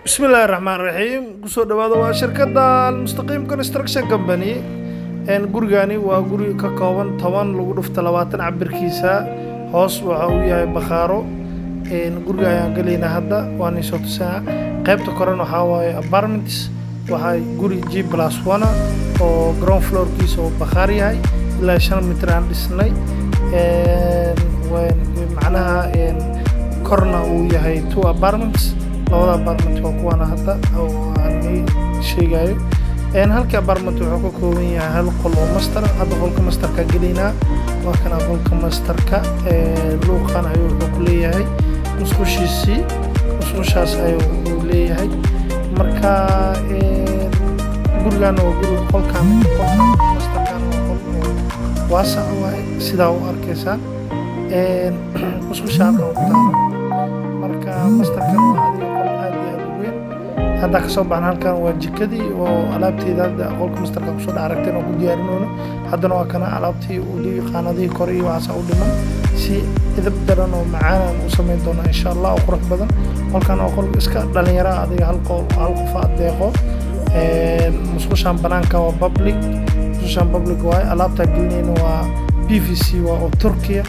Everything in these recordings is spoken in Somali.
بسم الله الرحمن الرحيم كسو دواده waa shirkadda Al-Mustaqim Construction Company gurigani waa guri ka kooban 10 lagu dhufto 20 cabirkiisa hoos waxa uu yahay bakhaaro guriga ayaan galeynaa hadda waan soo tusaa qaybta korona waxa waaye apartments waxa guri G+1 oo ground floor kiisa oo bakhaar yahay ilaa 5 mitir aan dhisnay macnaha korna uu yahay 2 apartments labada apartment oo kuwana hadda oo aan sheegayo halka apartment wuxuu ka kooban yahay hal qol oo master hadda qolka masterka galeynaa waa kana qolka masterka luuqan ayuu ku leeyahay musqushaas ayuu leeyahay marka gurigan oo guri qolkan masterkan waasac waay sidaa u arkaysaa musqushaan marka masterkan هذا كسب عن هالكان وجكدي وعلابتي ذا قولك مسترك كسر عرفتين وكل يارنونه هذا نوع كان علابتي ودي قنادي كوري وعسى ودمن سي إذا بدرنا معانا وسمين دونا إن شاء الله وقرب بدن قولكان أقول إسكا دلنيرا هذه هالقفاء ديقو مسخوشان بنانكا وبابليك مسخوشان بابليك واي علابتا قلنين و PVC وتركيا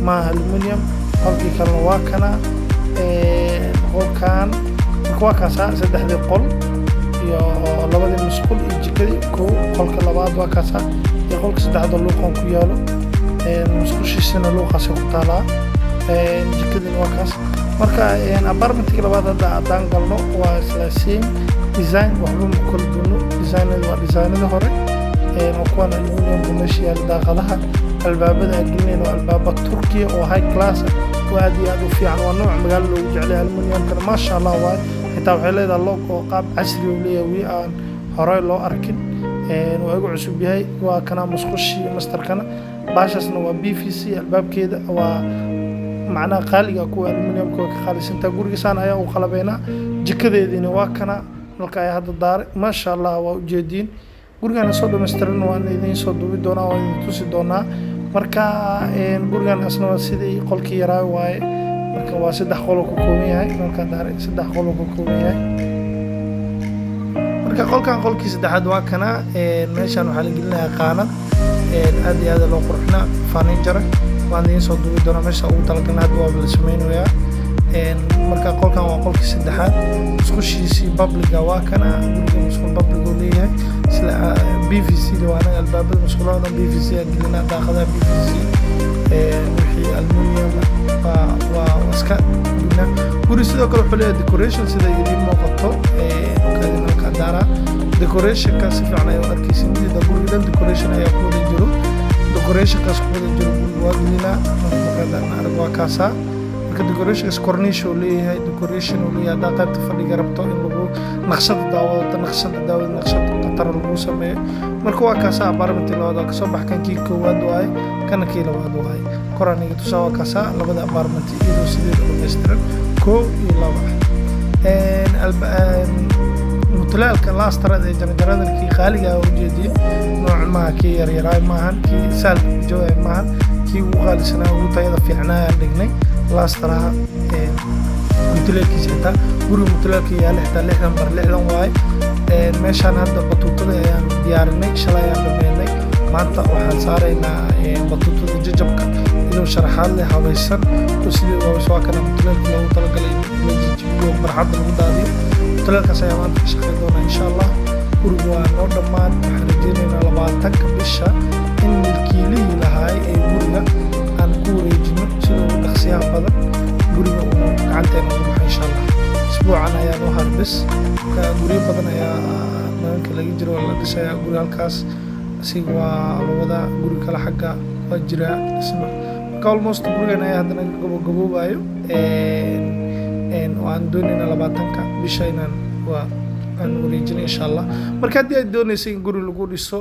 مع ألمنيوم قولكي كان واكنا قولكان waa kaasa saddexdii qol iyo labadii musqul iyo jikadii qolka labaad waa kaasa iyo qolka saddexda luuqan ku yaalo musqushiisana luuqaas ku taalaa jikadii waa kaas marka apartmentka labaad hadda aan galno waa isla same design waxba ma kala duwano designada waa designada hore oo kuwan aluminium commercial daaqadaha albaabada gelinayno albaaba Turkiya oo high class aad iyo aad u fiican waa nooc magaalo loogu jecel yahay aluminium kana ma sha Allah waa xitaa waxay leedahay logo qaab casri oo leeyahay aan hore loo arkin oo igu cusub yahay waa kana musqushi masterkana baashasna waa PVC albaabkeeda waa macna qaaliga ku aluminium ka qaalisanta gurigiisaan ayaa u qalabeena jikadeedina waa kana halka ay hadda daar ma sha Allah waa u jeedin gurigan soo dhameystiran waan idin soo duubi doonaa waan idin tusi doonaa marka gurigan asna sidii qolkii yaraa waay marka waa saddex qol oo ku kooban yahay marka daaray saddex qol oo ku kooban yahay marka qolkii saddexaad waa kana meeshan waxa la gelinayaa qaanad aad iyo aad loo qurxina furniture waan idin soo duubi doonaa meesha ugu talagalnaa hadda waa la sameeynayaa marka qolkan waa qolkii saddexaad musqushiisii public waa kana guriga musqul public oo leeyahay sida PVC waana albaabada musqulaha PVC gelina daaqadaha PVC wixii aluminium واسكا guri sidoo kale wuxuu leeyahay decoration sida idin muuqato ka dara decoration ka si fiican ay u arkaysiin midda guriga decoration ayaa ku wada jiro decoration kaas ku wada jiro waa gelina marka arag waa kaasa marka decoration is corniche oo leeyahay decoration oo leeyahay qaybta fadhiga rabto in lagu naqshad daawada qatar lagu sameeyo marka waa kaasa apartment labaad ka soo baxkan kii koowaad waay kana kii labaad waay koraniga tusaa waa kaasa labada apartment iyo sideed oo dhameystiran koow iyo laba mutlaalka laastrada ee jarjarada kii qaaliga oo jeediyay nooc ma kii yaryaraay maahan kii sal jooay maahan kii ugu qaalisanaa ugu tayada fiicnaa dhignay laastraha mutlaalkiisa taa guri mutlaalka yaala xitaa 6 waay meeshaan hadda batuutada ayaan diyaarinay shalay ayaan dhameynay maanta waxaan saaraynaa batuutada jajabka inuu sharaxaad leh habaysan oo sidii waa kana mutlaalka loogu talagalay in la jijiyo marxadda lagu daadiyo mutlaalkaas ayaa maanta ka shaqeyn doonaa insha Allah guriga waa noo dhammaan waxaan rajeynaynaa 20 bisha in milkiilihii lahaay ee guriga aan ku wareejino sida ugu dhaqsiyaha badan guriga uu gacanteena ugu baxay insha Allah isbuucan ayaan u harbis guriyo badan ayaa maanka laga jiro la dhisayaa guri halkaas asiga waa labada guri kala xagga waa jira isma almost gurigan ayaa hadana gabagaboobayo waan doonaynaa 20ka bisha inaan waa aan wareejino insha Allah marka haddii aad doonaysay in guri lagu dhiso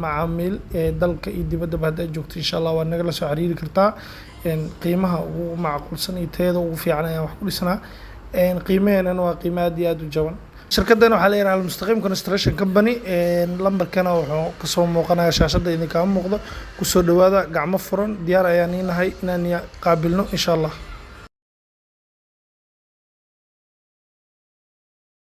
macaamiil dalka iyo dibadda hadda joogto insha Allah waa naga la soo xiriiri kartaa qiimaha ugu macquulsan iyo tayada ugu fiican ayaa wax ku dhisnaa qiimaheena waa qiimo aad iyo aad u jaban shirkaddan waxaa la yiraahdaa Al-Mustaqim Construction Company lambarkana wuxuu ka soo muuqanayaa shaashada idinka muuqdo ku soo dhawaada gacmo furan diyaar ayaan inahay inaan qaabilno insha Allah